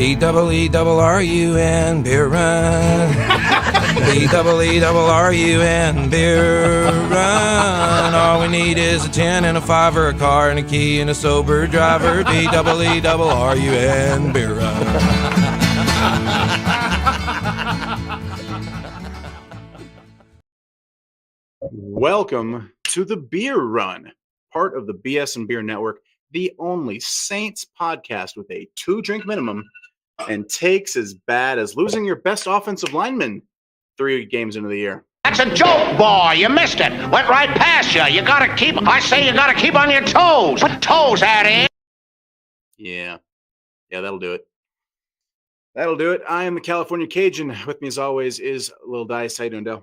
BEERUN, beer run. BEERUN, beer run. All we need is a 10 and a 5 or a car and a key and a sober driver. BEERUN, beer run. Welcome to the Beer Run, part of the BS and Beer Network, the only Saints podcast with a 2-drink minimum and takes as bad as losing your best offensive lineman 3 games into the year. That's a joke, boy. You missed it. Went right past you. You gotta keep on your toes. Put toes at it. Yeah, that'll do it. That'll do it. I am the California Cajun. With me, as always, is Lil Dice. How you doing, Del?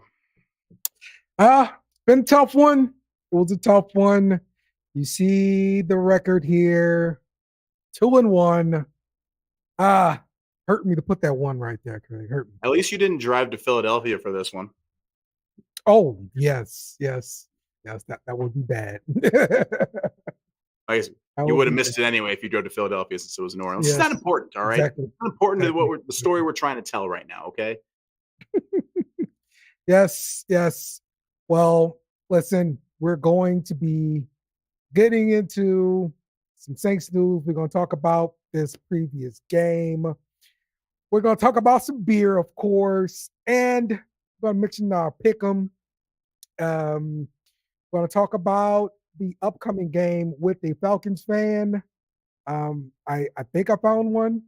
Been a tough one. It was a tough one. You see the record here, 2-1. Hurt me to put that one right there, Craig. Hurt me. At least you didn't drive to Philadelphia for this one. Oh, yes. That would be bad. I guess you would have missed it anyway if you drove to Philadelphia since it was New Orleans. Yes, it's not important, all right? exactly. It's not important to the story we're trying to tell right now, okay? Yes. Well, listen, we're going to be getting into some Saints news. We're going to talk about this previous game. We're going to talk about some beer, of course, and we're going to mention our pick'em. We're going to talk about the upcoming game with a Falcons fan. I think I found one.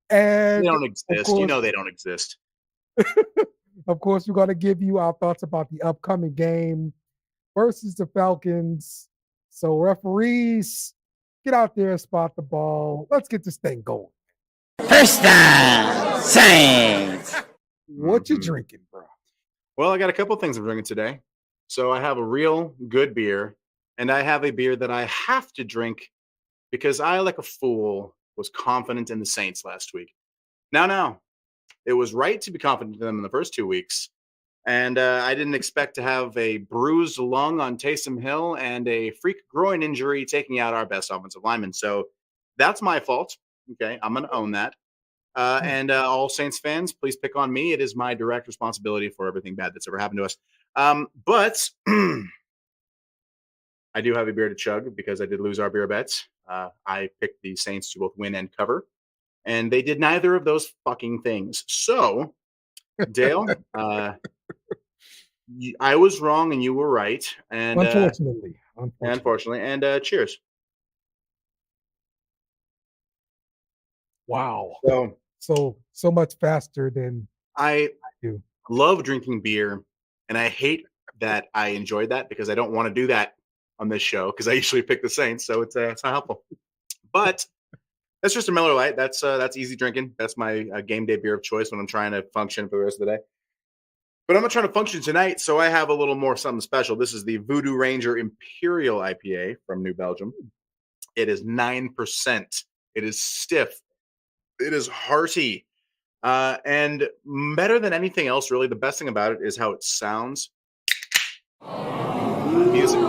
And they don't exist. Course, you know they don't exist. Of course, we're going to give you our thoughts about the upcoming game versus the Falcons. So, referees, get out there and spot the ball. Let's get this thing going. First down, Saints. What you drinking, bro? Well, I got a couple things I'm drinking today. So I have a real good beer, and I have a beer that I have to drink because I, like a fool, was confident in the Saints last week. Now, it was right to be confident in them in the first 2 weeks, and I didn't expect to have a bruised lung on Taysom Hill and a freak groin injury taking out our best offensive lineman. So that's my fault. Okay, I'm going to own that. And all Saints fans, please pick on me. It is my direct responsibility for everything bad that's ever happened to us. But I do have a beer to chug because I did lose our beer bets. I picked the Saints to both win and cover, and they did neither of those fucking things. So, Dale, I was wrong and you were right. And Unfortunately. And cheers. Wow. So much faster than I do. Love drinking beer, and I hate that I enjoyed that because I don't want to do that on this show because I usually pick the Saints, so it's not helpful. But that's just a Miller Lite. That's easy drinking. That's my game day beer of choice when I'm trying to function for the rest of the day. But I'm not trying to function tonight, so I have a little more something special. This is the Voodoo Ranger Imperial IPA from New Belgium. It is 9%. It is stiff. It is hearty. And better than anything else, really, the best thing about it is how it sounds. Music.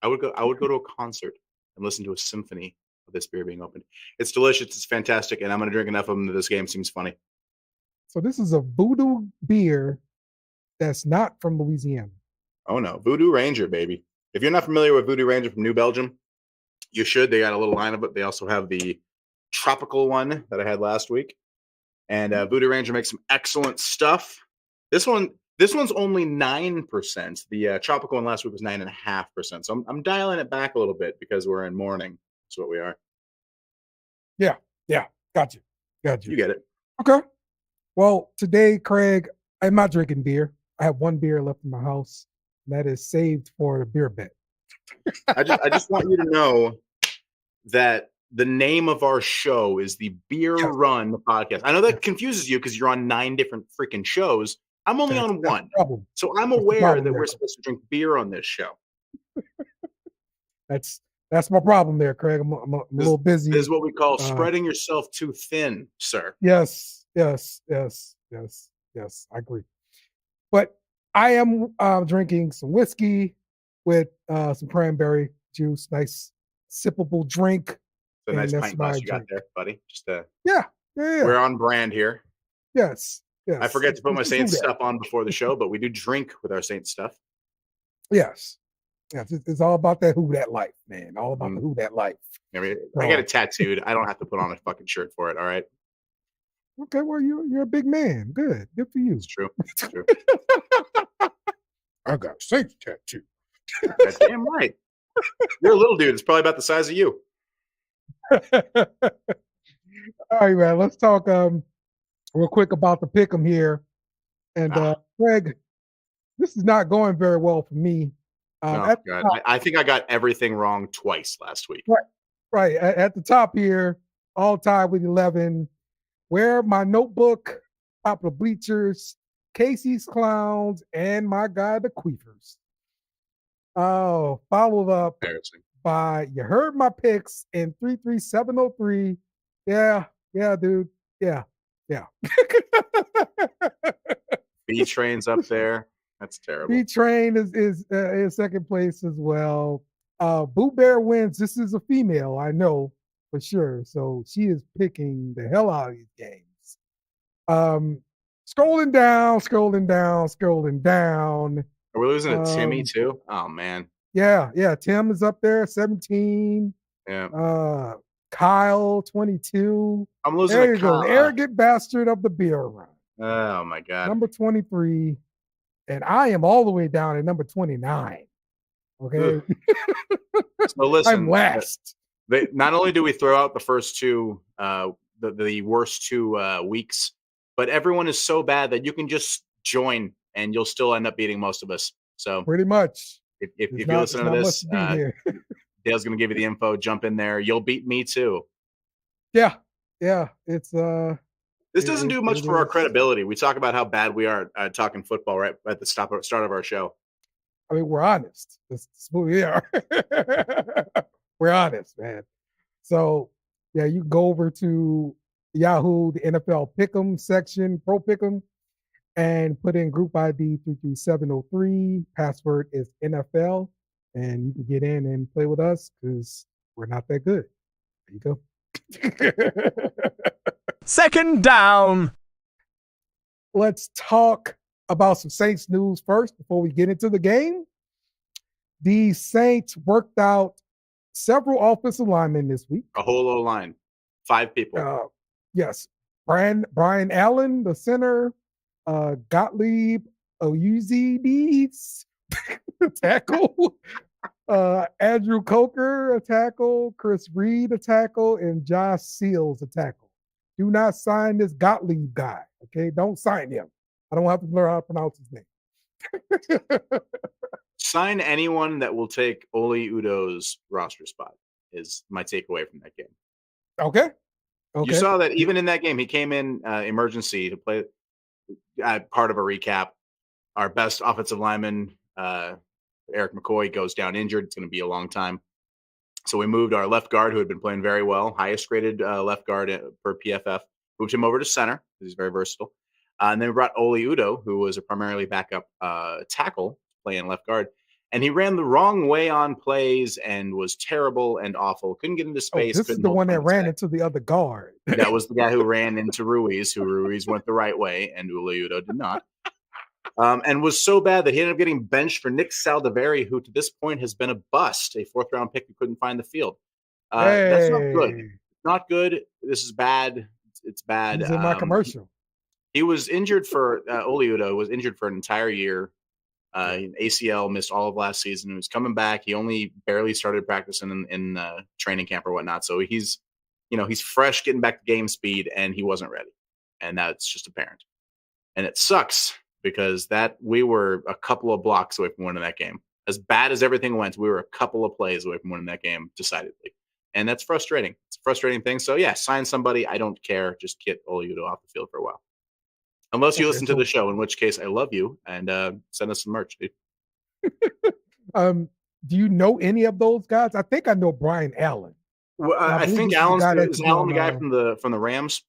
I would go to a concert and listen to a symphony of this beer being opened. It's delicious. It's fantastic, and I'm going to drink enough of them that this game seems funny. So this is a Voodoo beer that's not from Louisiana. Oh no, Voodoo Ranger, baby! If you're not familiar with Voodoo Ranger from New Belgium, you should. They got a little line of it. They also have the tropical one that I had last week, and Voodoo Ranger makes some excellent stuff. This one's only 9%. The tropical one last week was 9.5%. So I'm dialing it back a little bit because we're in mourning. That's what we are. Yeah, got you. You get it. Okay. Well, today, Craig, I'm not drinking beer. I have one beer left in my house, and that is saved for the beer bet. I just want you to know that the name of our show is the Beer Run podcast. I know that confuses you because you're on 9 different freaking shows. I'm only on one. So I'm aware that we're supposed to drink beer on this show. That's my problem there, Craig. I'm a little busy. This is what we call spreading yourself too thin, sir. Yes. I agree. But I am drinking some whiskey with some cranberry juice. Nice sippable drink. a nice that's pint my glass you got drink. there, buddy. Just Yeah, yeah. we're on brand here. Yes, yes. I forget to put my It's who Saints dat. stuff on before the show, but we do drink with our Saints stuff. Yes. Yes, it's all about that who that life, man. All about Mm. the who that life. I mean, I get it tattooed. I don't have to put on a fucking shirt for it. All right, Okay, well, you're a big man. Good for you. it's true. It's true. I got a Saints tattoo. That's damn right. You're a little dude. It's probably about the size of you. All right, man. Let's talk real quick about the pick'em here. And Greg, this is not going very well for me. Oh, God. I think I got everything wrong twice last week. Right at the top here, all tied with 11. Where my notebook, top of the bleachers, Casey's Clowns, and my guy the Queefers. Oh, followed up Embarrassing. by you heard my picks in 33703. Yeah, dude. Yeah. B Train's up there. That's terrible. B Train is in second place as well. Boo Bear wins. This is a female, I know for sure. So she is picking the hell out of these games. Scrolling down. Are we losing to Timmy too? Oh man. Yeah. Tim is up there, 17. Yeah. Kyle, 22. I'm losing There to you go. Kyle. Arrogant bastard of the beer run. Oh my God. Number 23. And I am all the way down at number 29. Okay. So listen, I'm last. Not only do we throw out the first two, the worst 2 weeks, but everyone is so bad that you can just join and you'll still end up beating most of us. So Pretty much. if you listen to this, here. Dale's going to give you the info. Jump in there. You'll beat me too. Yeah. It's This doesn't do much for our credibility. We talk about how bad we are talking football right at the start of our show. I mean, we're honest. That's who we are. We're honest, man. So, yeah, you go over to Yahoo, the NFL Pick'em section, Pro Pick'em, and put in group ID 33703. Password is NFL, and you can get in and play with us because we're not that good. There you go. Second down. Let's talk about some Saints news first before we get into the game. The Saints worked out several offensive linemen this week. A whole O-line. 5 people. Yes. Brian Allen, the center, Gottlieb Oyuzides, tackle, Andrew Coker, a tackle, Chris Reed, a tackle, and Josh Seals, a tackle. Do not sign this Gottlieb guy, okay? Don't sign him. I don't have to learn how to pronounce his name. Sign anyone that will take Oli Udo's roster spot is my takeaway from that game. Okay. You saw that even in that game, he came in emergency to play part of a recap. Our best offensive lineman, Eric McCoy, goes down injured. It's going to be a long time. So we moved our left guard, who had been playing very well, highest graded left guard per PFF, moved him over to center because he's very versatile. And then we brought Oli Udo, who was a primarily backup tackle, playing left guard. And he ran the wrong way on plays and was terrible and awful. Couldn't get into space. This is the one that ran into the other guard. That was the guy who ran into Ruiz, Ruiz went the right way, and Oli Udo did not. And was so bad that he ended up getting benched for Nick Saldiveri, who to this point has been a bust, a 4th-round pick who couldn't find the field. That's not good. Not good. This is bad. It's bad. He's in my commercial. He was injured for Oli Udo was injured for an entire year. ACL, missed all of last season. He was coming back. He only barely started practicing in training camp or whatnot. So he's fresh, getting back to game speed, and he wasn't ready. And that's just apparent. And it sucks because we were a couple of blocks away from winning that game. As bad as everything went, we were a couple of plays away from winning that game, decidedly. And that's frustrating. It's a frustrating thing. So, yeah, sign somebody. I don't care. Just get Oli Udo off the field for a while. Unless you listen to the show, in which case I love you, and send us some merch, dude. Do you know any of those guys? I think I know Brian Allen. Well, I think Allen's the guy from the Rams.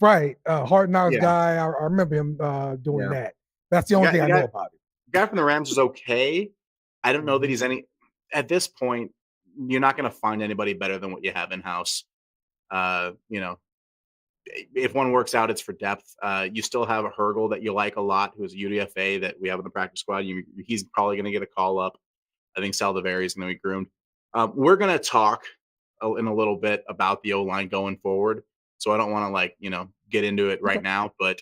Right. Hard Knocks guy. I remember him doing that. That's the only thing I know about it. The guy from the Rams is okay. I don't know that he's at this point, you're not going to find anybody better than what you have in-house. You know, if one works out, it's for depth. You still have a Hergel that you like a lot, who's a UDFA that we have in the practice squad. He's probably going to get a call up. I think Saldivari is going to be groomed. We're going to talk in a little bit about the O-line going forward. So I don't want to get into it right now, but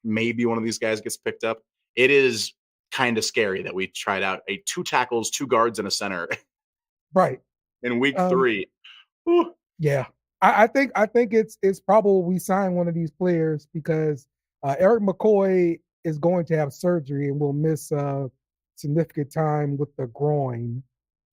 maybe one of these guys gets picked up. It is kind of scary that we tried out a 2 tackles, 2 guards, and a center Right. in week 3. Whew. Yeah. I think it's probable we sign one of these players because Eric McCoy is going to have surgery and will miss significant time with the groin.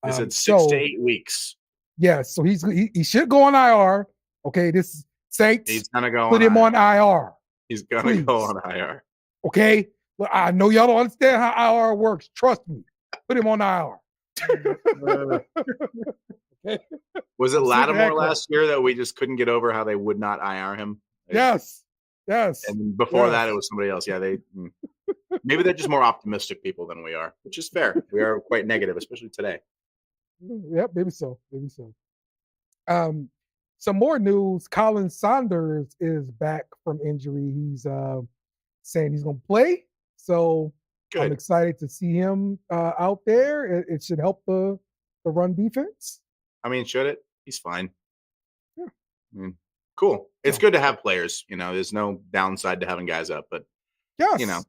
They said 6 to 8 weeks. Yes, so he should go on IR. Okay, this is Saints. He's gonna go. Put him on IR. He's gonna go on IR. Okay, well, I know y'all don't understand how IR works. Trust me. Put him on IR. Okay. Was it Lattimore last year that we just couldn't get over how they would not IR him? Yes. And before that, it was somebody else. Yeah, maybe they're just more optimistic people than we are, which is fair. We are quite negative, especially today. Yep, maybe so. Some more news. Colin Saunders is back from injury. He's saying he's going to play. So Good. I'm excited to see him out there. It should help the run defense. I mean, should it? He's fine. Yeah. I mean, cool. It's good to have players. There's no downside to having guys up, but yes,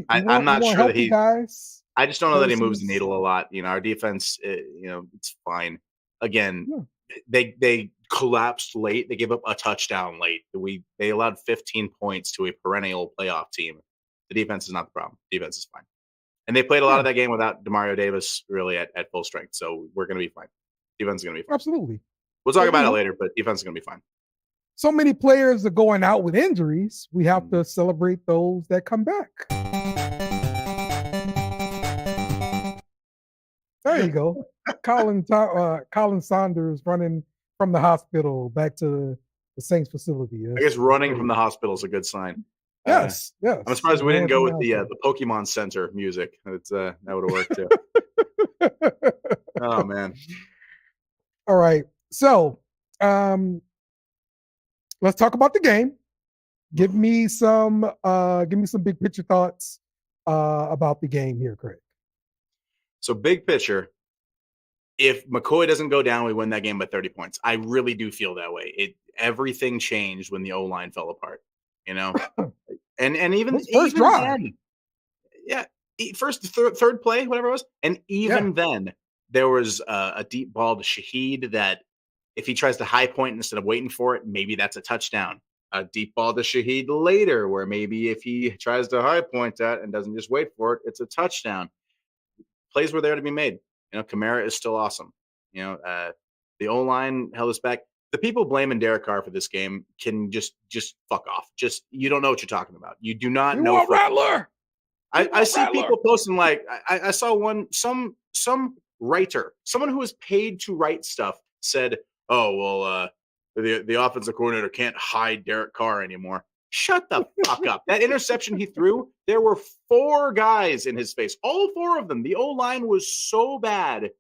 I'm not sure that guys. I just don't know that he moves the needle a lot. Our defense, it's fine. Again, they collapsed late. They gave up a touchdown late. They allowed 15 points to a perennial playoff team. The defense is not the problem. Defense is fine. And they played a lot of that game without Demario Davis really at full strength. So we're going to be fine. Defense is going to be fine. Absolutely. We'll talk about it later, but defense is going to be fine. So many players are going out with injuries. We have to celebrate those that come back. There you go. Colin Saunders running from the hospital back to the Saints facility. I guess running from the hospital is a good sign. Yes. I'm surprised we didn't go with the Pokemon Center music. That would have worked too. Oh man. All right. So let's talk about the game. Give me some big picture thoughts about the game here, Craig. So big picture, if McCoy doesn't go down, we win that game by 30 points. I really do feel that way. Everything changed when the O-line fell apart, and even first drive. Then, yeah, third play, whatever it was, and even then there was a deep ball to Shaheed that if he tries to high point instead of waiting for it, maybe that's a touchdown. A deep ball to Shaheed later, where maybe if he tries to high point that and doesn't just wait for it, it's a touchdown. Plays were there to be made. Kamara is still awesome. The O-line held us back. The people blaming Derek Carr for this game can just fuck off. You don't know what you're talking about. You do not know. You a rattler. I see people posting I saw some writer, someone who was paid to write stuff said, "Oh well, the offensive coordinator can't hide Derek Carr anymore." Shut the fuck up. That interception he threw, there were 4 guys in his face. All 4 of them. The O-line was so bad.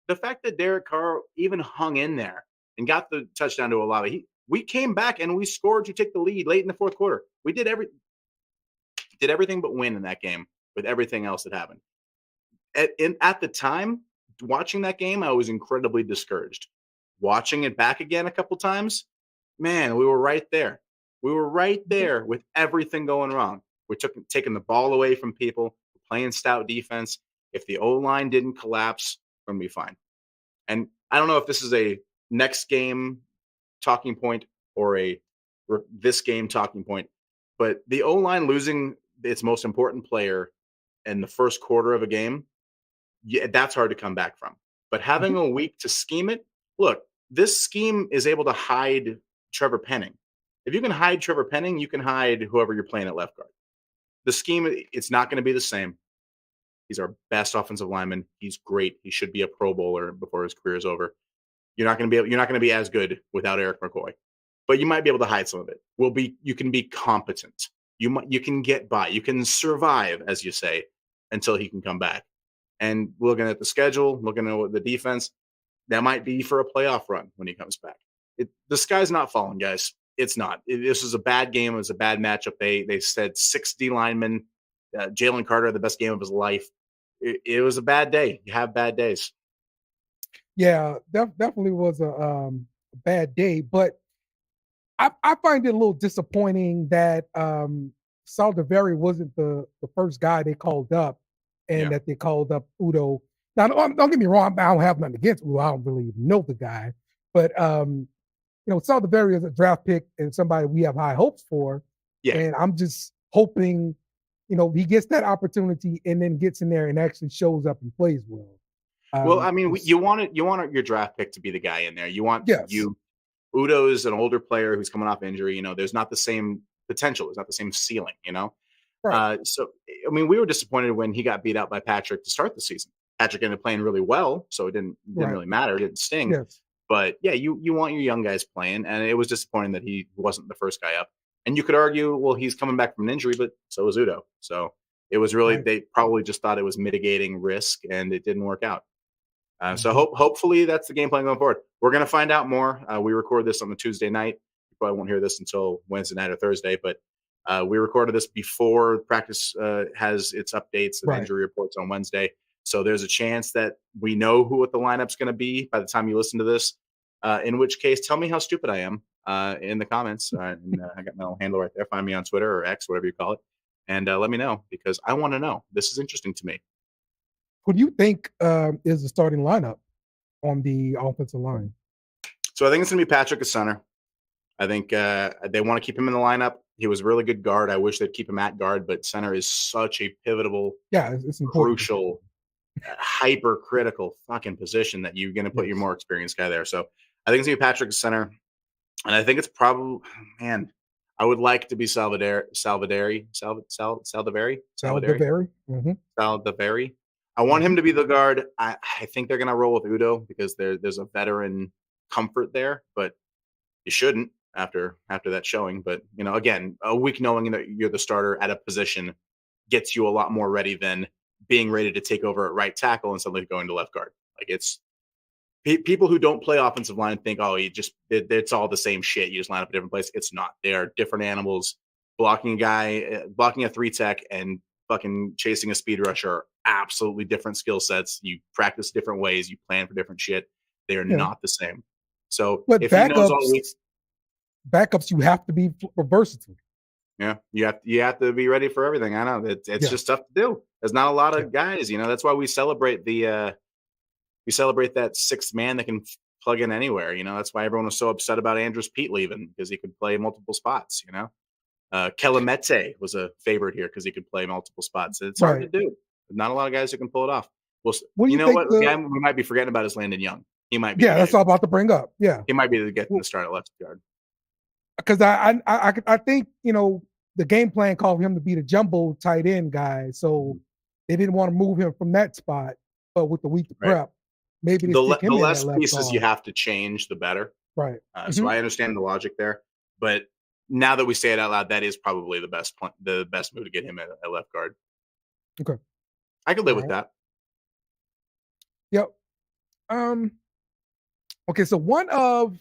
The fact that Derek Carr even hung in there and got the touchdown to Olave, we came back and we scored to take the lead late in the fourth quarter. We did everything but win in that game with everything else that happened. At the time, watching that game, I was incredibly discouraged. Watching it back again a couple times, man, we were right there. We were right there with everything going wrong. We're taking the ball away from people, playing stout defense. If the O-line didn't collapse, we're going to be fine. And I don't know if this is a next game talking point or this game talking point, but the O-line losing its most important player in the first quarter of a game, that's hard to come back from. But having a week to scheme it, look, this scheme is able to hide Trevor Penning. If you can hide Trevor Penning, you can hide whoever you're playing at left guard. The scheme, it's not going to be the same. He's our best offensive lineman. He's great. He should be a Pro Bowler before his career is over. You're not going to be as good without Eric McCoy, but you might be able to hide some of it. You can be competent. You can get by. You can survive, as you say, until he can come back. And looking at the schedule, looking at the defense, that might be for a playoff run when he comes back. The sky's not falling, guys. It's not. This was a bad game. It was a bad matchup. They said 6 D linemen. Jalen Carter, the best game of his life. It was a bad day. You have bad days. Yeah, definitely was a bad day. But I find it a little disappointing that Saldivari wasn't the first guy they called up, and that they called up Udo. Now, don't get me wrong. I don't have nothing against Udo. I don't really know the guy, but Saldivari is a draft pick and somebody we have high hopes for. Yeah. And I'm just hoping, he gets that opportunity and then gets in there and actually shows up and plays well. Well, I mean, you want your draft pick to be the guy in there. You want Udo is an older player who's coming off injury. There's not the same potential. There's not the same ceiling. Right. So I mean, we were disappointed when he got beat out by Patrick to start the season. Patrick ended up playing really well, so it didn't really matter. It didn't sting. Yes. But yeah, you want your young guys playing, and it was disappointing that he wasn't the first guy up. And you could argue, well, he's coming back from an injury, but so is Udo. So it was really they probably just thought it was mitigating risk, and it didn't work out. So hopefully that's the game plan going forward. We're going to find out more. We record this on the Tuesday night. You probably won't hear this until Wednesday night or Thursday, but we recorded this before practice has its updates and injury reports on Wednesday. So there's a chance that we know what the lineup's going to be by the time you listen to this. In which case, tell me how stupid I am in the comments. And I got my little handle right there. Find me on Twitter or X, whatever you call it, and let me know because I want to know. This is interesting to me. Who do you think is the starting lineup on the offensive line? So I think it's going to be Patrick at center. I think they want to keep him in the lineup. He was a really good guard. I wish they'd keep him at guard, but center is such a pivotal, it's crucial, hyper-critical fucking position that you're going to put your more experienced guy there. So I think it's going to be Patrick at center. And I think it's probably, I would like to be Saldivari. Saldivari. I want him to be the guard. I think they're going to roll with Udo because there's a veteran comfort there, but you shouldn't after that showing. But, again, a week knowing that you're the starter at a position gets you a lot more ready than being ready to take over at right tackle and suddenly going to left guard. Like it's people who don't play offensive line think, it's all the same shit. You just line up a different place. It's not. They are different animals. Blocking a guy, blocking a 3-tech and fucking chasing a speed rusher are absolutely different skill sets. You practice different ways. You plan for different shit. They are not the same. So but if he knows all week, backups, you have to be versatile. Yeah, you have to be ready for everything. I know it's just tough to do. There's not a lot of guys. That's why we celebrate that sixth man that can plug in anywhere. That's why everyone was so upset about Andrus Pete leaving because he could play multiple spots. Kelemete was a favorite here because he could play multiple spots. It's hard to do. Not a lot of guys who can pull it off. Well, you know what? The guy we might be forgetting about is Landon Young. He might be. Yeah, that's all about to bring up. Yeah, he might be the get to start at left guard. Because I think the game plan called for him to be the jumbo tight end guy, so they didn't want to move him from that spot. But with the week to prep, maybe the less pieces you have to change, the better. Right. So I understand the logic there, but now that we say it out loud, that is probably the best move to get him at left guard. Okay, I could live with that. Yep. Okay, so one of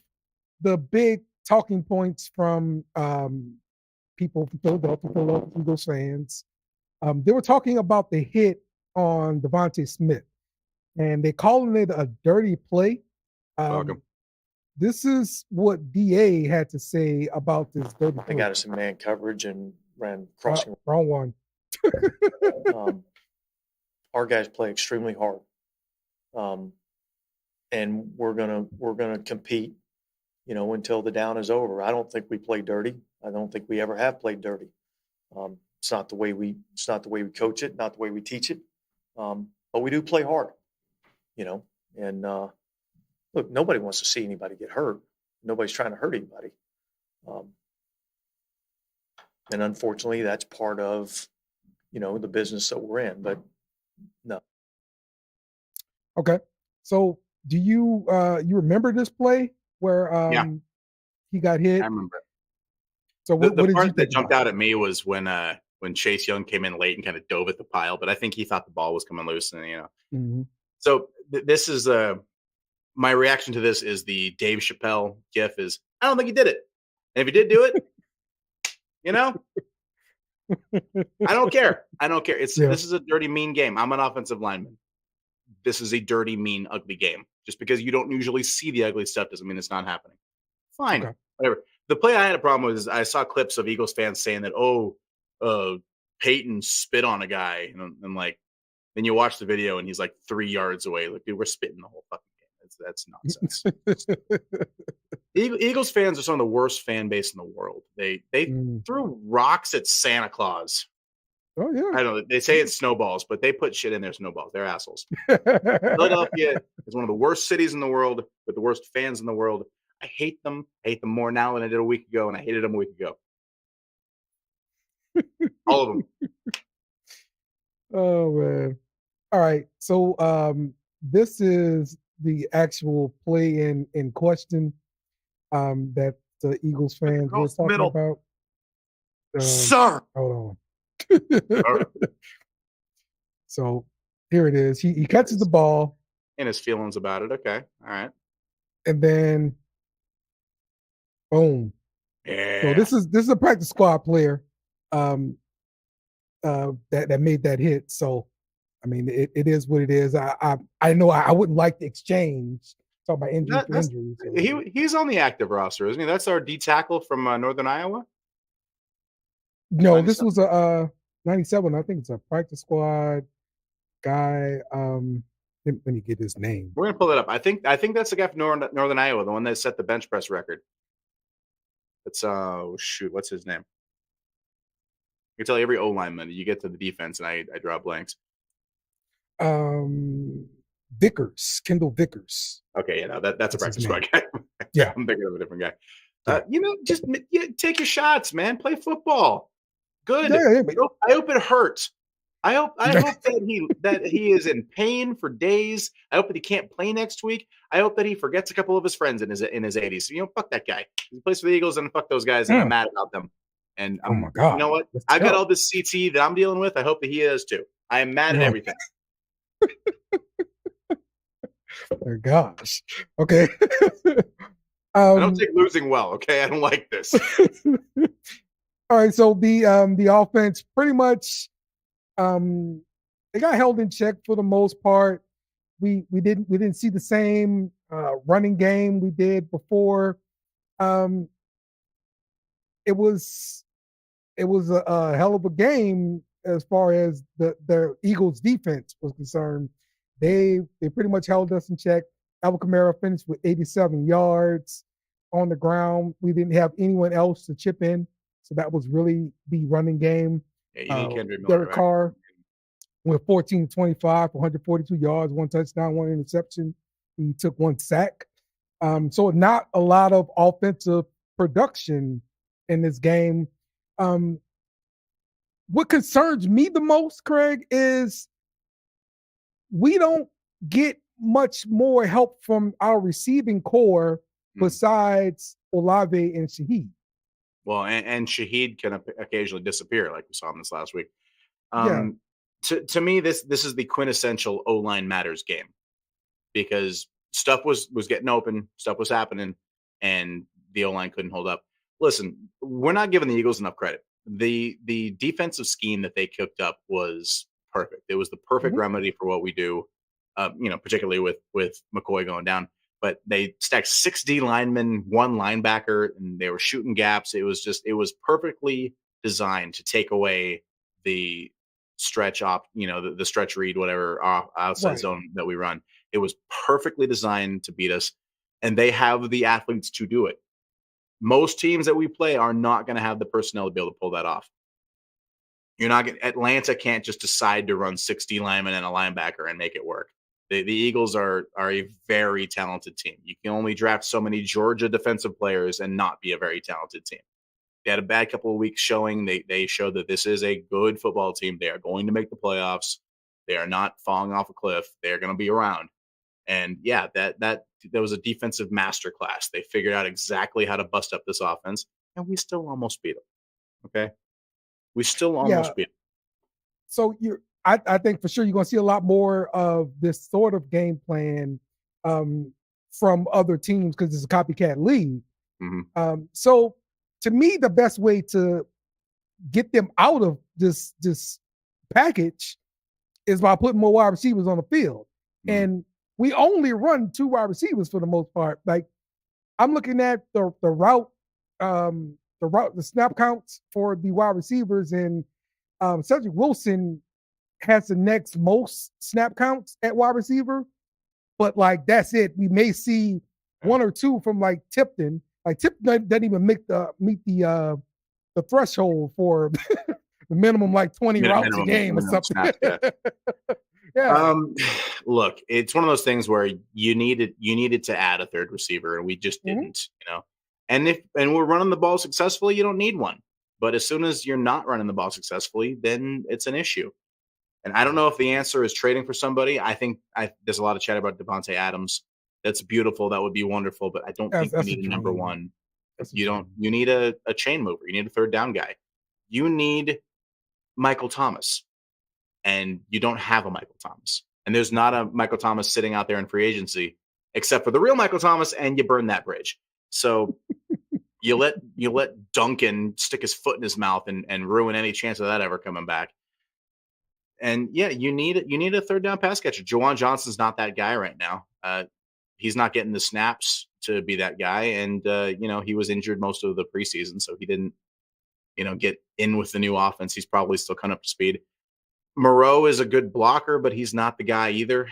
the big talking points from people from Philadelphia Eagles fans, they were talking about the hit on Devontae Smith, and they calling it a dirty play. This is what DA had to say about this dirty play. They got us in man coverage and ran crossing. Wrong one. Our guys play extremely hard, and we're gonna compete, until the down is over. I don't think we play dirty. I don't think we ever have played dirty. It's not the way we coach it, not the way we teach it. But we do play hard, And look, nobody wants to see anybody get hurt. Nobody's trying to hurt anybody. And unfortunately, that's part of, the business that we're in. But no. Okay. So do you you remember this play where he got hit? I remember. So the part that jumped out at me was when Chase Young came in late and kind of dove at the pile, but I think he thought the ball was coming loose, and So this is my reaction to this is the Dave Chappelle gif is, I don't think he did it. And if he did do it, I don't care. I don't care. This is a dirty, mean game. I'm an offensive lineman. This is a dirty, mean, ugly game. Just because you don't usually see the ugly stuff doesn't mean it's not happening. Fine. Whatever. The play I had a problem with is I saw clips of Eagles fans saying that, Peyton spit on a guy. And like, then you watch the video and he's like 3 yards away. Like, dude, we're spitting the whole fucking game. That's nonsense. Eagles fans are some of the worst fan base in the world. They threw rocks at Santa Claus. Oh yeah. I don't know. They say it's snowballs, but they put shit in their snowballs. They're assholes. Philadelphia is one of the worst cities in the world with the worst fans in the world. I hate them. I hate them more now than I did a week ago, and I hated them a week ago. All of them. Oh man. All right. So this is the actual play in question that the Eagles fans were talking about. Sir. Hold on. So here it is. He catches the ball. And his feelings about it. Okay. All right. And then boom. Yeah. So this is a practice squad player that made that hit. So I mean it is what it is. I know I wouldn't like the exchange. Talk about injury for injury. So. He's on the active roster, isn't he? That's our D tackle from Northern Iowa. No, 97. This was a 97. I think it's a practice squad guy. Let me get his name. We're gonna pull it up. I think that's the guy from Northern Iowa, the one that set the bench press record. It's what's his name? I can tell every O lineman. You get to the defense, and I draw blanks. Vickers, Kendall Vickers. Okay, yeah, that's a practice squad guy. Yeah, I'm thinking of a different guy. Just take your shots, man. Play football. Good. Yeah, I hope it hurts. I hope that he is in pain for days. I hope that he can't play next week. I hope that he forgets a couple of his friends in his 80s. Fuck that guy. He plays for the Eagles, and fuck those guys. And I'm mad about them. And oh my god, you know what? I've got all this CT that I'm dealing with. I hope that he is too. I am mad at everything. Oh gosh. Okay. I don't take losing well. Okay, I don't like this. All right. So the offense pretty much they got held in check for the most part. We didn't see the same running game we did before. It was a hell of a game as far as the Eagles defense was concerned. They pretty much held us in check. Alvin Kamara finished with 87 yards on the ground. We didn't have anyone else to chip in, so that was really the running game. Yeah, you need Kendrick Miller, Derek Carr went 14-25 for 142 yards, 1 touchdown, 1 interception. He took 1 sack. So not a lot of offensive production in this game. What concerns me the most, Craig, is we don't get much more help from our receiving core besides Olave and Shaheed. Well, and Shaheed can occasionally disappear, like we saw in this last week. To me, this is the quintessential O-line matters game, because stuff was getting open, stuff was happening, and the O-line couldn't hold up. Listen, we're not giving the Eagles enough credit. The defensive scheme that they cooked up was perfect. It was the perfect remedy for what we do, particularly with McCoy going down. But they stacked 6 D linemen, 1 linebacker, and they were shooting gaps. It was perfectly designed to take away the stretch the stretch read, whatever outside zone that we run. It was perfectly designed to beat us, and they have the athletes to do it. Most teams that we play are not going to have the personnel to be able to pull that off. Atlanta can't just decide to run 60 linemen and a linebacker and make it work. The Eagles are a very talented team. You can only draft so many Georgia defensive players and not be a very talented team. They had a bad couple of weeks showing. They showed that this is a good football team. They are going to make the playoffs. They are not falling off a cliff. They're going to be around. And yeah, that was a defensive masterclass. They figured out exactly how to bust up this offense, and we still almost beat them. Okay, we still almost beat them. So I think for sure you're going to see a lot more of this sort of game plan from other teams because it's a copycat league. Mhm. So to me, the best way to get them out of this package is by putting more wide receivers on the field. Mhm. And we only run 2 wide receivers for the most part. Like I'm looking at the snap counts for the wide receivers, and Cedric Wilson has the next most snap counts at wide receiver, but like that's it. We may see 1 or 2 from like Tipton. Like Tipton doesn't even meet the threshold for the minimum like 20 routes a game or something. Snaps, yeah. Yeah. Look, it's one of those things where you needed to add a third receiver, and we just didn't, And we're running the ball successfully, you don't need one. But as soon as you're not running the ball successfully, then it's an issue. And I don't know if the answer is trading for somebody. I think there's a lot of chat about Devontae Adams. That's beautiful. That would be wonderful. But I don't think you need a number one. You need a chain mover. You need a third down guy. You need Michael Thomas. And you don't have a Michael Thomas. And there's not a Michael Thomas sitting out there in free agency, except for the real Michael Thomas, and you burn that bridge. So you let Duncan stick his foot in his mouth and ruin any chance of that ever coming back. And yeah, you need a third down pass catcher. Juwan Johnson's not that guy right now. He's not getting the snaps to be that guy. And he was injured most of the preseason, so he didn't, get in with the new offense. He's probably still coming up to speed. Moreau is a good blocker, but he's not the guy either.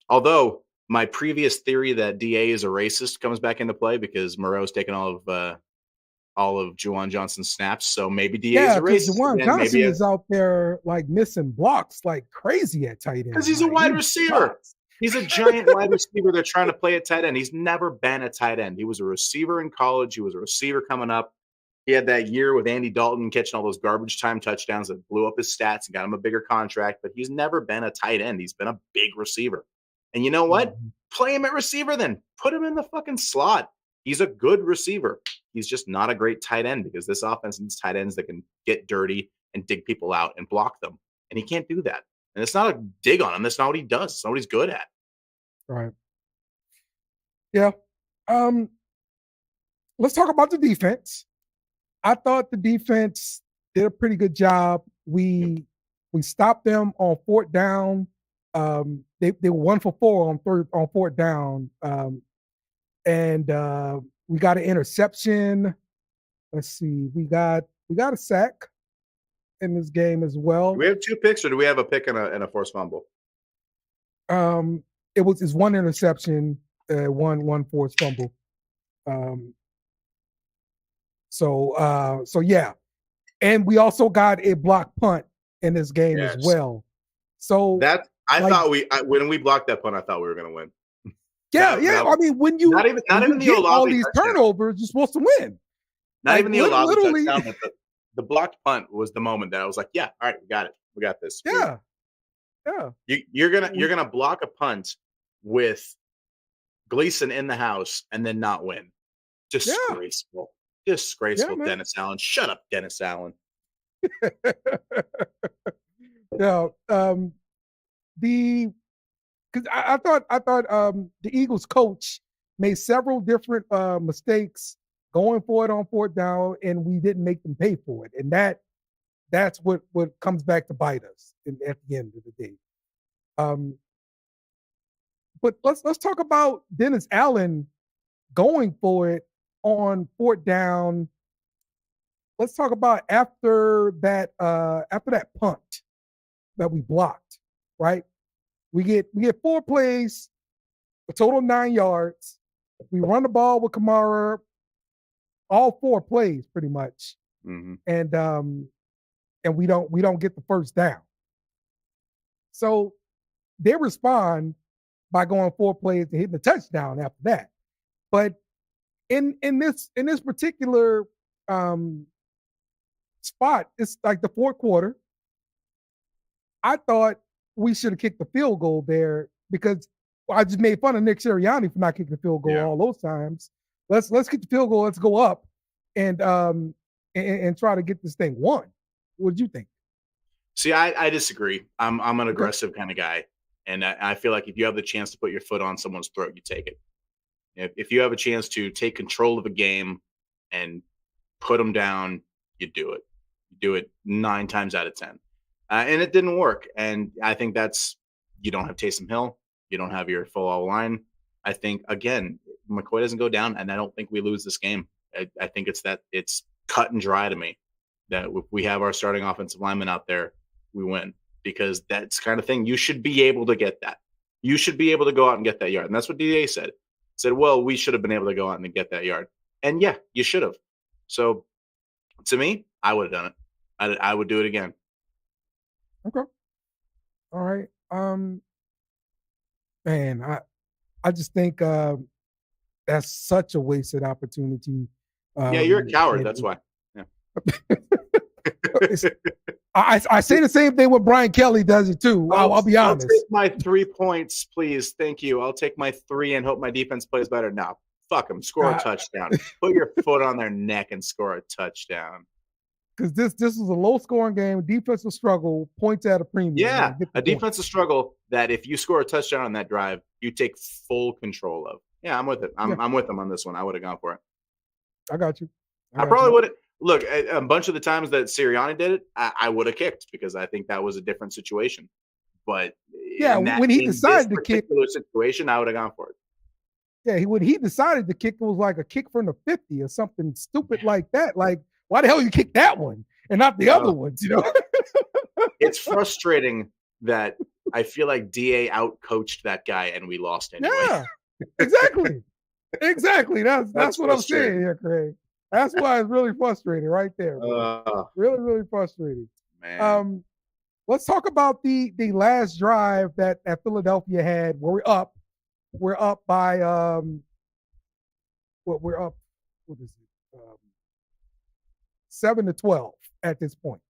Although my previous theory that DA is a racist comes back into play because Moreau's taken all of Juwan Johnson's snaps. So maybe DA is a racist. Juwan Johnson is out there like missing blocks like crazy at tight end. Because he's a wide receiver. He's a giant wide receiver. They're trying to play at tight end. He's never been a tight end. He was a receiver in college. He was a receiver coming up. He had that year with Andy Dalton catching all those garbage time touchdowns that blew up his stats and got him a bigger contract, but he's never been a tight end. He's been a big receiver. And you know what? Play him at receiver then. Put him in the fucking slot. He's a good receiver. He's just not a great tight end because this offense needs tight ends that can get dirty and dig people out and block them. And he can't do that. And it's not a dig on him. That's not what he does. It's not what he's good at. Right. Yeah. Let's talk about the defense. I thought the defense did a pretty good job. We stopped them on 4th down. They were 1 for 4 on 4th down. And we got an interception. Let's see. We got a sack in this game as well. Do we have 2 picks, or do we have a pick and a forced fumble? It's 1 interception, one forced fumble. So yeah, and we also got a blocked punt in this game as well. So when we blocked that punt, I thought we were going to win. Yeah. I mean, when you not even the all these turnovers, you're supposed to win. Not even the Olave touchdown. The blocked punt was the moment that I was like, yeah, all right, we got it. We got this. Yeah. You're gonna block a punt with Gleason in the house and then not win. Disgraceful. Disgraceful, yeah, Dennis Allen. Shut up, Dennis Allen. Because I thought the Eagles coach made several different mistakes going for it on 4th down, and we didn't make them pay for it. And that's what comes back to bite us at the end of the day. But let's talk about Dennis Allen going for it on 4th down. Let's talk about after that punt that we blocked, right? We get 4 plays, a total of 9 yards. We run the ball with Kamara, all 4 plays pretty much, and we don't get the first down. So they respond by going 4 plays and hitting the touchdown after that. But in this particular spot, it's like the 4th quarter. I thought we should have kicked the field goal there because I just made fun of Nick Sirianni for not kicking the field goal all those times. Let's kick the field goal. Let's go up and try to get this thing won. What did you think? See, I disagree. I'm an aggressive kind of guy. And I feel like if you have the chance to put your foot on someone's throat, you take it. If you have a chance to take control of a game and put them down, you do it. You do it 9 times out of 10. And it didn't work. And I think you don't have Taysom Hill. You don't have your full all line. I think, again, McCoy doesn't go down, and I don't think we lose this game. I think it's cut and dry to me that if we have our starting offensive lineman out there, we win. Because that's kind of thing. You should be able to get that. You should be able to go out and get that yard. And that's what DA said. Said, well, we should have been able to go out and get that yard. And yeah, you should have. So to me, I would have done it. I would do it again. Okay. All right. Man, I just think that's such a wasted opportunity. Yeah, you're a coward. That's why. Yeah. I say the same thing when Brian Kelly does it too. I'll be honest. I'll take my 3 points, please. Thank you. I'll take my 3 and hope my defense plays better. No, fuck them. Score a touchdown. Put your foot on their neck and score a touchdown. Because this is a low-scoring game, defensive struggle, points at a premium. Yeah, a defensive struggle that if you score a touchdown on that drive, you take full control of. Yeah, I'm with it. I'm with them on this one. I would have gone for it. I got you. I probably would have. Look, a bunch of the times that Sirianni did it, I would have kicked because I think that was a different situation. But yeah, when he decided to kick, situation, I would have gone for it. Yeah, when he decided to kick, it was like a kick from the 50 or something stupid like that. Like, why the hell you kick that one and not the other ones? You know, it's frustrating that I feel like DA outcoached that guy and we lost anyway. Yeah, exactly. That's what I'm saying here, Craig. That's why it's really frustrating right there. Really, really frustrating. Man. Let's talk about the last drive that Philadelphia had where we're up by we're up, what is it? 7-12 at this point.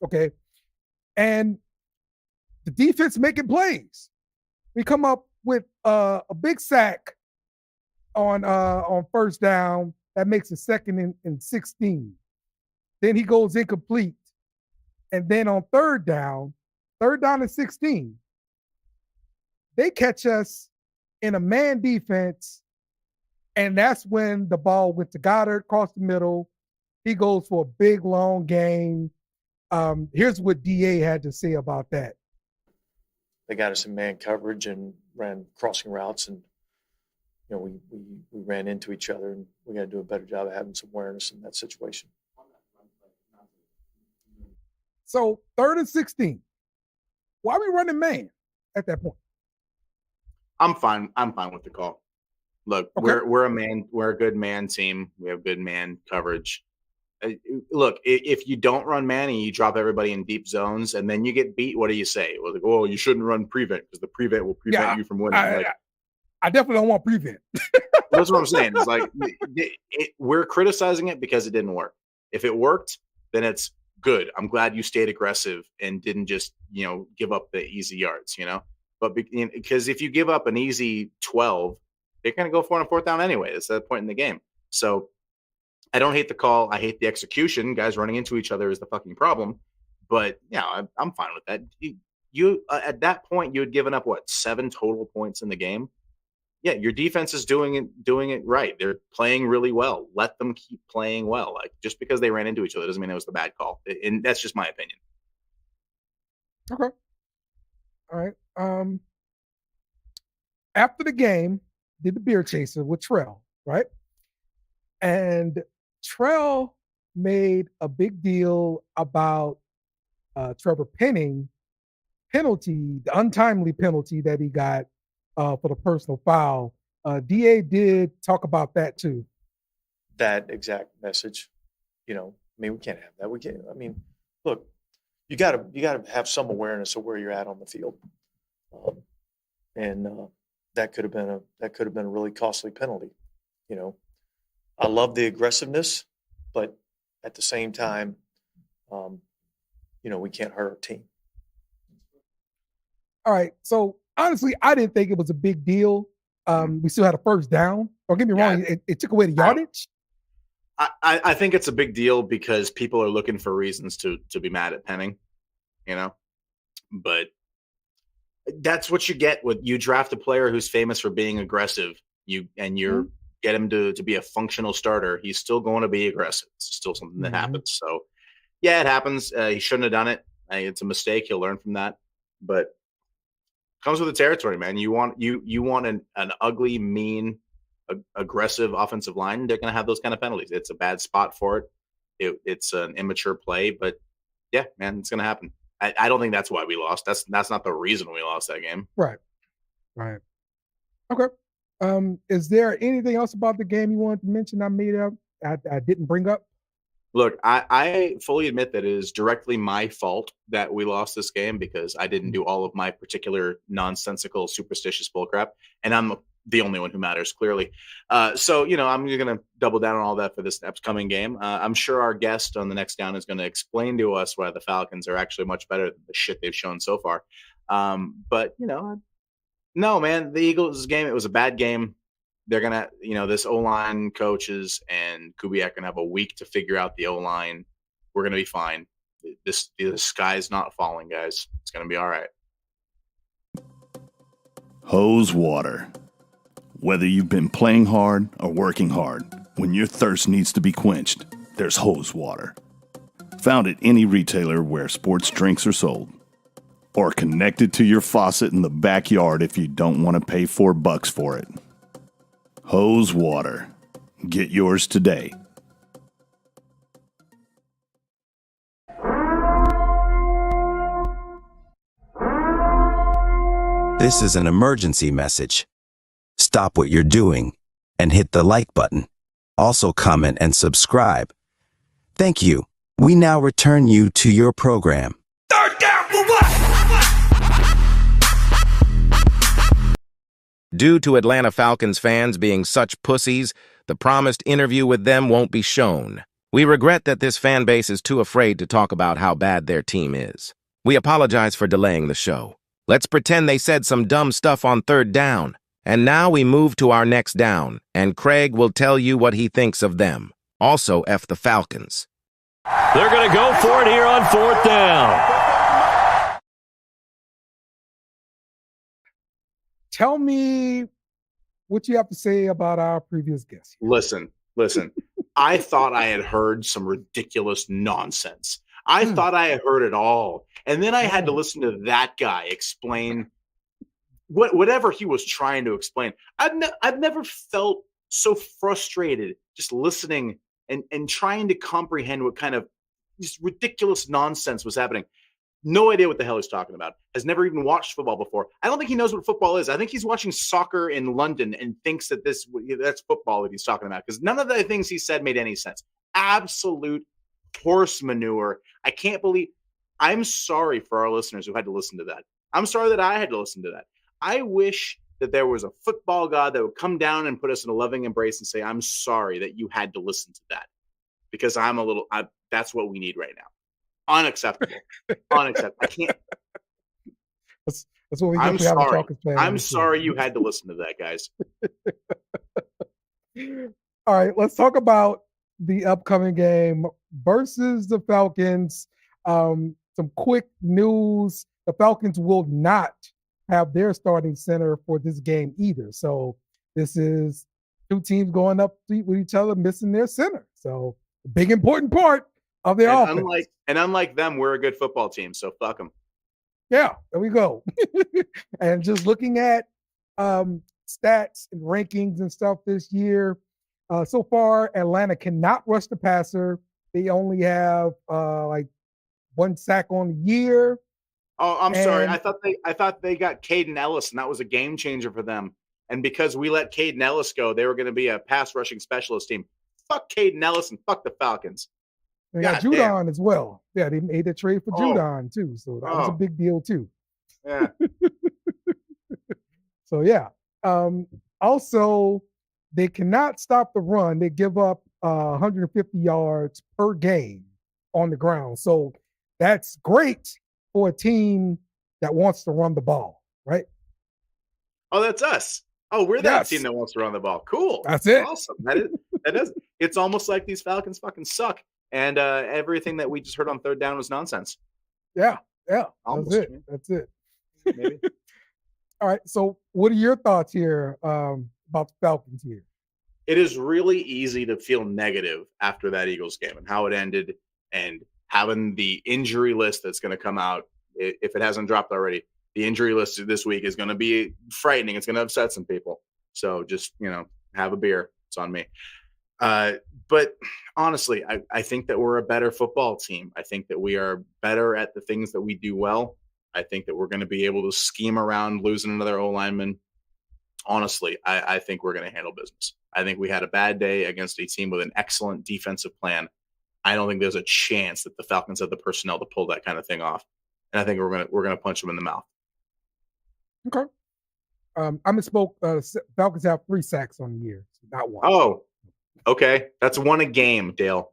Okay. And the defense making plays. We come up with a big sack on first down. That makes it 2nd and 16. Then he goes incomplete. And then on third down and 16, they catch us in a man defense. And that's when the ball went to Goddard across the middle. He goes for a big, long gain. Here's what DA had to say about that. They got us in man coverage and ran crossing routes, and we ran into each other, and we got to do a better job of having some awareness in that situation. So 3rd and 16. Why are we running man at that point? I'm fine with the call. Look, okay. We're a good man team. We have good man coverage. Look, if you don't run man and you drop everybody in deep zones and then you get beat, what do you say? Well, like, oh, you shouldn't run prevent because the prevent will prevent you from winning. I definitely don't want prevent. That's what I'm saying. It's like we're criticizing it because it didn't work. If it worked, then it's good. I'm glad you stayed aggressive and didn't just give up the easy yards. But because if you give up an easy 12, they're going to go for it on 4th down anyway. It's that point in the game. So I don't hate the call. I hate the execution. Guys running into each other is the fucking problem. But yeah, I'm fine with that. You at that point you had given up 7 total points in the game. Yeah, your defense is doing it right. They're playing really well. Let them keep playing well. Like just because they ran into each other doesn't mean it was the bad call. And that's just my opinion. Okay. All right. After the game, did the beer chaser with Trell, right? And Trell made a big deal about Trevor Penning penalty, the untimely penalty that he got for the personal foul. DA did talk about that too. That exact message, we can't have that. We can't. Look, you gotta have some awareness of where you're at on the field, and that could have been a really costly penalty. I love the aggressiveness, but at the same time, we can't hurt our team. All right. So honestly, I didn't think it was a big deal. We still had a first down. Don't get me wrong. It took away the yardage. I think it's a big deal because people are looking for reasons to be mad at Penning, But That's what you get with you draft a player who's famous for being aggressive. You get him to be a functional starter. He's still going to be aggressive. It's still something that happens. So yeah, it happens. He shouldn't have done it. It's a mistake. He'll learn from that. But it comes with the territory, man. You want an ugly, mean, aggressive offensive line. They're going to have those kind of penalties. It's a bad spot for it. It's an immature play, but yeah, man, it's going to happen. I don't think that's why we lost. That's not the reason we lost that game. Right. Okay. Is there anything else about the game you wanted to mention I didn't bring up? Look, I fully admit that it is directly my fault that we lost this game because I didn't do all of my particular nonsensical, superstitious bullcrap, and I'm the only one who matters, clearly. So, I'm going to double down on all that for this upcoming game. I'm sure our guest on the next down is going to explain to us why the Falcons are actually much better than the shit they've shown so far. But, no, man, the Eagles game, it was a bad game. They're going to, this O-line coaches and Kubiak going to have a week to figure out the O-line. We're going to be fine. The sky's not falling, guys. It's going to be all right. Hose water. Whether you've been playing hard or working hard, when your thirst needs to be quenched, there's hose water. Found at any retailer where sports drinks are sold. Or connected to your faucet in the backyard if you don't want to pay $4 for it. Hose water. Get yours today. This is an emergency message. Stop what you're doing and hit the like button. Also comment and subscribe. Thank you. We now return you to your program. Third down for what? Due to Atlanta Falcons fans being such pussies, the promised interview with them won't be shown. We regret that this fan base is too afraid to talk about how bad their team is. We apologize for delaying the show. Let's pretend they said some dumb stuff on third down. And now we move to our next down, and Craig will tell you what he thinks of them. Also, F the Falcons. They're going to go for it here on fourth down. Tell me what you have to say about our previous guest. Listen. I thought I had heard some ridiculous nonsense. I thought I had heard it all. And then I had to listen to that guy explain whatever he was trying to explain. I've never felt so frustrated just listening and trying to comprehend what kind of just ridiculous nonsense was happening. No idea what the hell he's talking about. Has never even watched football before. I don't think he knows what football is. I think he's watching soccer in London and thinks that that's football that he's talking about, because none of the things he said made any sense. Absolute horse manure. I can't believe. I'm sorry for our listeners who had to listen to that. I'm sorry that I had to listen to that. I wish that there was a football god that would come down and put us in a loving embrace and say, I'm sorry that you had to listen to that, because that's what we need right now. Unacceptable. Unacceptable. I can't. That's what we I'm sorry. I'm sorry you had to listen to that, guys. All right, let's talk about the upcoming game versus the Falcons. Some quick news. The Falcons will not have their starting center for this game either. So this is two teams going up with each other, missing their center. So a big important part of their offense. Unlike them, we're a good football team, so fuck them. Yeah, there we go. And just looking at stats and rankings and stuff this year, so far Atlanta cannot rush the passer. They only have like one sack on the year. Oh, I'm sorry. I thought they got Caden Ellis, and that was a game changer for them. And because we let Caden Ellis go, they were going to be a pass rushing specialist team. Fuck Caden Ellis and fuck the Falcons. They got Judon as well. Yeah, they made a trade for Judon too, so that was a big deal too. Yeah. So yeah. Also, they cannot stop the run. They give up 150 yards per game on the ground. So that's great for a team that wants to run the ball, right? Oh, that's us. Oh, we're that team that wants to run the ball. Cool. That's it. Awesome. That is. It's almost like these Falcons fucking suck. And everything that we just heard on third down was nonsense. Yeah. Almost. That's it. Maybe. All right. So, what are your thoughts here about the Falcons here? It is really easy to feel negative after that Eagles game and how it ended, and having the injury list that's going to come out, if it hasn't dropped already. The injury list this week is going to be frightening. It's going to upset some people. So just, have a beer. It's on me. But honestly, I think that we're a better football team. I think that we are better at the things that we do well. I think that we're going to be able to scheme around losing another O-lineman. Honestly, I think we're going to handle business. I think we had a bad day against a team with an excellent defensive plan. I don't think there's a chance that the Falcons have the personnel to pull that kind of thing off. And I think we're gonna punch them in the mouth. Okay. I misspoke. Falcons have 3 sacks on the year, so not 1. Oh, okay. That's 1 a game, Dale.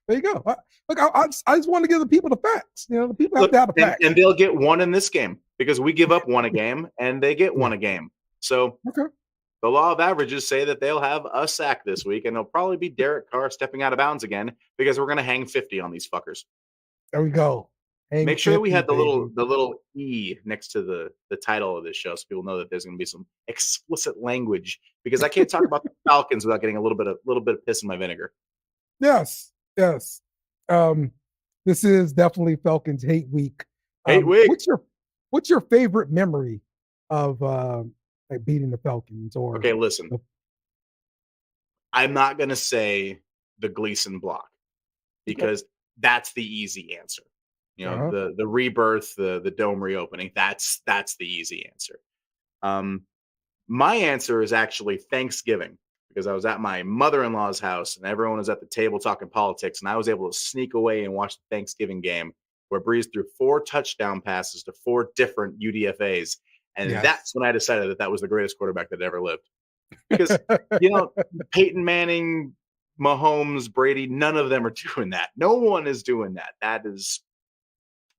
There you go. Look, I just want to give the people the facts. The people have to have the facts. And they'll get 1 in this game because we give up 1 a game and they get 1 a game. So okay. The law of averages say that they'll have a sack this week, and it'll probably be Derek Carr stepping out of bounds again because we're going to hang 50 on these fuckers. There we go. Make sure that we had the little E next to the title of this show, so people know that there's going to be some explicit language, because I can't talk about the Falcons without getting a little bit of piss in my vinegar. Yes. This is definitely Falcons hate week. Week. What's your favorite memory of beating the Falcons? Or okay, listen, I'm not going to say the Gleason block because that's the easy answer. The rebirth, the dome reopening. That's the easy answer. My answer is actually Thanksgiving, because I was at my mother-in-law's house and everyone was at the table talking politics, and I was able to sneak away and watch the Thanksgiving game where Breeze threw 4 touchdown passes to 4 different UDFAs. And that's when I decided that was the greatest quarterback that ever lived. Because, Peyton Manning, Mahomes, Brady, none of them are doing that. No one is doing that. That is,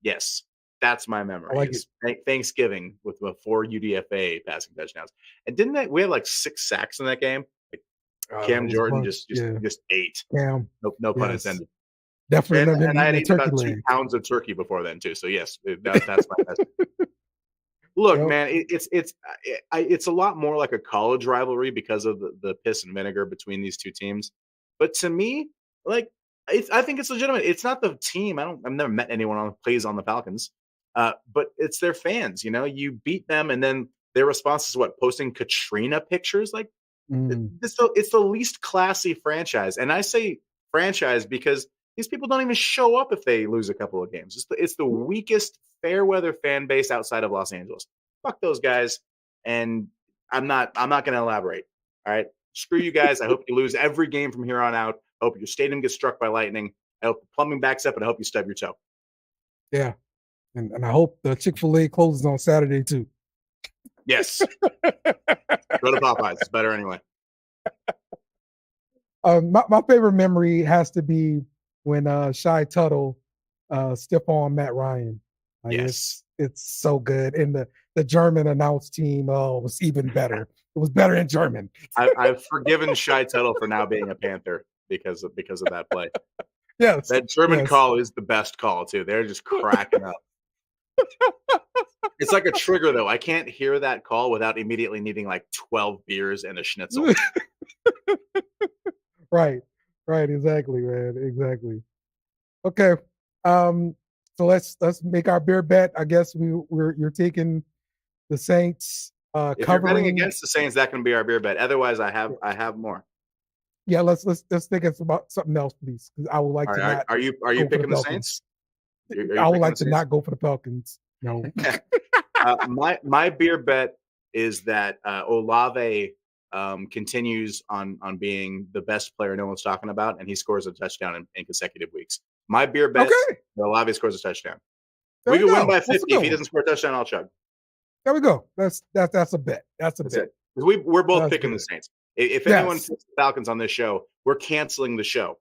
yes, that's my memory. I like Thanksgiving with 4 UDFA passing touchdowns. And we had like 6 sacks in that game? Cam Jordan just ate. Cam. No pun intended. Definitely. And I had eaten about 2 pounds of turkey before then too. So yes, that's my best. Look, man, it's a lot more like a college rivalry because of the piss and vinegar between these two teams. But to me, I think it's legitimate. It's not the team. I've never met anyone who plays on the Falcons, but it's their fans. You beat them, and then their response is posting Katrina pictures. It's the least classy franchise, and I say franchise because these people don't even show up if they lose a couple of games. It's the weakest fair weather fan base outside of Los Angeles. Fuck those guys. And I'm not going to elaborate. All right. Screw you guys. I hope you lose every game from here on out. I hope your stadium gets struck by lightning. I hope the plumbing backs up, and I hope you stub your toe. Yeah. And I hope the Chick-fil-A closes on Saturday too. Yes. Go to Popeyes. It's better anyway. My favorite memory has to be when Shy Tuttle stiff-armed Matt Ryan. Yes. It's so good. And the German announce team was even better. It was better in German. I've forgiven Shy Tuttle for now being a Panther because of that play. Yes. That German call is the best call too. They're just cracking up. It's like a trigger though. I can't hear that call without immediately needing like 12 beers and a schnitzel. Right. Exactly, man. Exactly. Okay. So let's make our beer bet. I guess you're taking the Saints. If you're betting against the Saints, that can be our beer bet. Otherwise, I have more. Yeah, let's think about something else, please. Because I would like to. Not are you picking the Saints? I would like to not go for the Falcons. No. My beer bet is that Olave continues on being the best player no one's talking about, and he scores a touchdown in consecutive weeks. My beer bet, Olave scores a touchdown. We can win by 50. If he doesn't score a touchdown, I'll chug. There we go. That's a bet. That's bet. It. We're both picking the Saints. If anyone picks the Falcons on this show, we're canceling the show.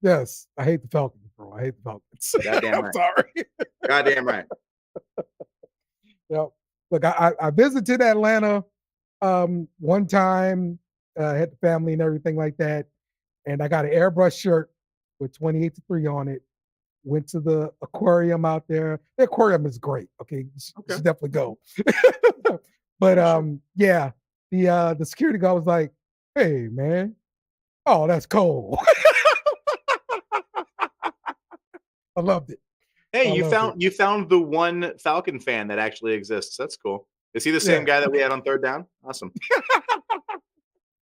Yes. I hate the Falcons, bro. I hate the Falcons. Goddamn right. I'm sorry. Goddamn right. Yep. Look, I visited Atlanta one time, had the family and everything like that, and I got an airbrush shirt with 28-3 on it. Went to the aquarium out there. The aquarium is great. Okay, you should definitely go. But yeah, the security guard was like, "Hey, man, oh, that's cold." I loved it. Hey, you found the one Falcon fan that actually exists. That's cool. Is he the same guy that we had on third down? Awesome.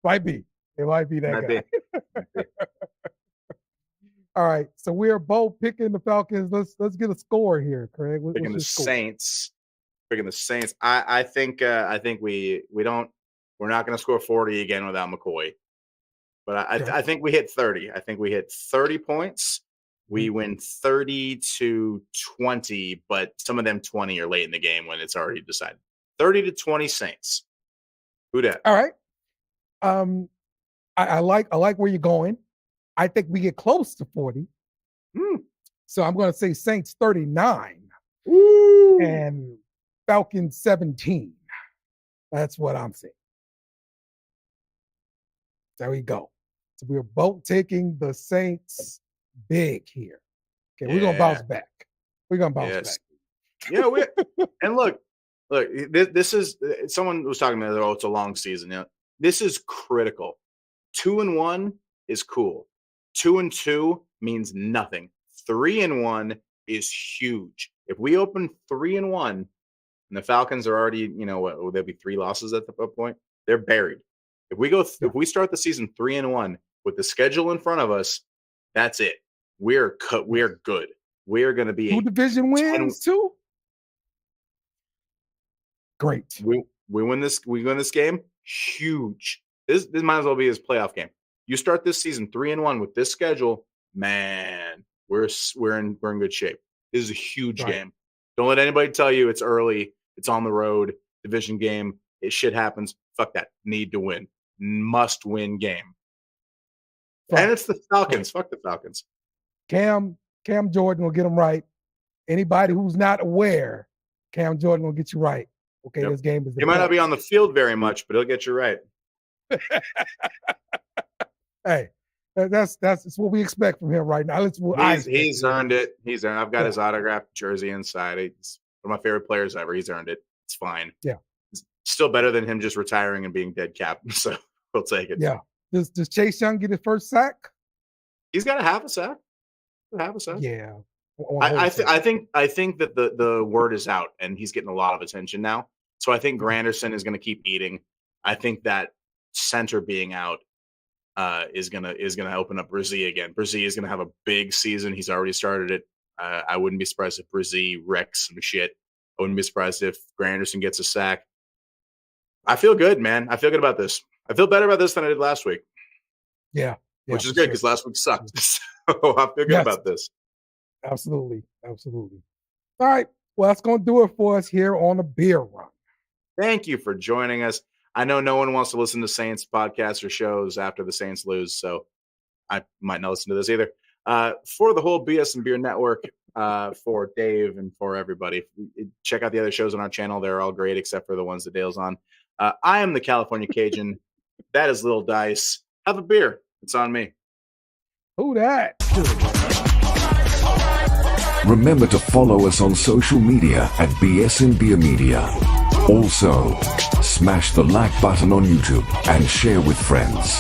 Might be. It might be that Might guy. be. All right, so we are both picking the Falcons. Let's get a score here, Craig. Picking the Saints. Picking the Saints. I think we're not going to score 40 again without McCoy. But I think we hit 30. I think we hit 30 points. We win 30-20, but some of them 20 are late in the game when it's already decided. 30-20 Saints. Who dat? All right. I like where you're going. I think we get close to 40. So I'm going to say Saints 39 and Falcons 17. That's what I'm saying. There we go. So we're both taking the Saints big here. Okay, we're going to bounce back. We're going to bounce back. Yeah, and look, this is someone was talking about, oh, it's a long season. Yeah, this is critical. 2-1 is cool. 2-2 means nothing. 3-1 is huge. If we open 3-1 and the Falcons are already, there'll be 3 losses at the point, they're buried. If we start the season 3-1 with the schedule in front of us, that's it. We're good. We're going to be 2 division wins too. Great. We win this. We win this game. Huge. This might as well be his playoff game. You start this season 3-1 with this schedule, man. We're in good shape. This is a huge game. Don't let anybody tell you it's early. It's on the road. Division game. Shit happens. Fuck that. Need to win. Must win game. And it's the Falcons. Fuck the Falcons. Cam Jordan will get them right. Anybody who's not aware, Cam Jordan will get you right. Okay, this game is. He might not be on the field very much, but he'll get you right. Hey, that's what we expect from him right now. He's earned it. He's earned. I've got his autographed jersey inside. He's one of my favorite players ever. He's earned it. It's fine. Yeah, it's still better than him just retiring and being dead cap. So we'll take it. Yeah. Does Chase Young get his first sack? He's got a half a sack. Yeah. I think that the word is out and he's getting a lot of attention now. So I think Granderson is going to keep eating. I think that center being out is gonna open up Brzee again. Brzee is gonna have a big season. He's already started it. I wouldn't be surprised if Brzee wrecks some shit. I wouldn't be surprised if Granderson gets a sack. I feel good, man. I feel good about this. I feel better about this than I did last week. Yeah, which is good because last week sucked. So I feel good about this. Absolutely. All right. Well, that's going to do it for us here on the Beer Run. Thank you for joining us. I know no one wants to listen to Saints podcasts or shows after the Saints lose, so I might not listen to this either. For the whole BS and Beer Network, for Dave and for everybody, check out the other shows on our channel. They're all great except for the ones that Dale's on. I am the California Cajun. That is Little Dice. Have a beer. It's on me. Who that? Remember to follow us on social media at BS and Beer Media. Also, smash the like button on YouTube and share with friends.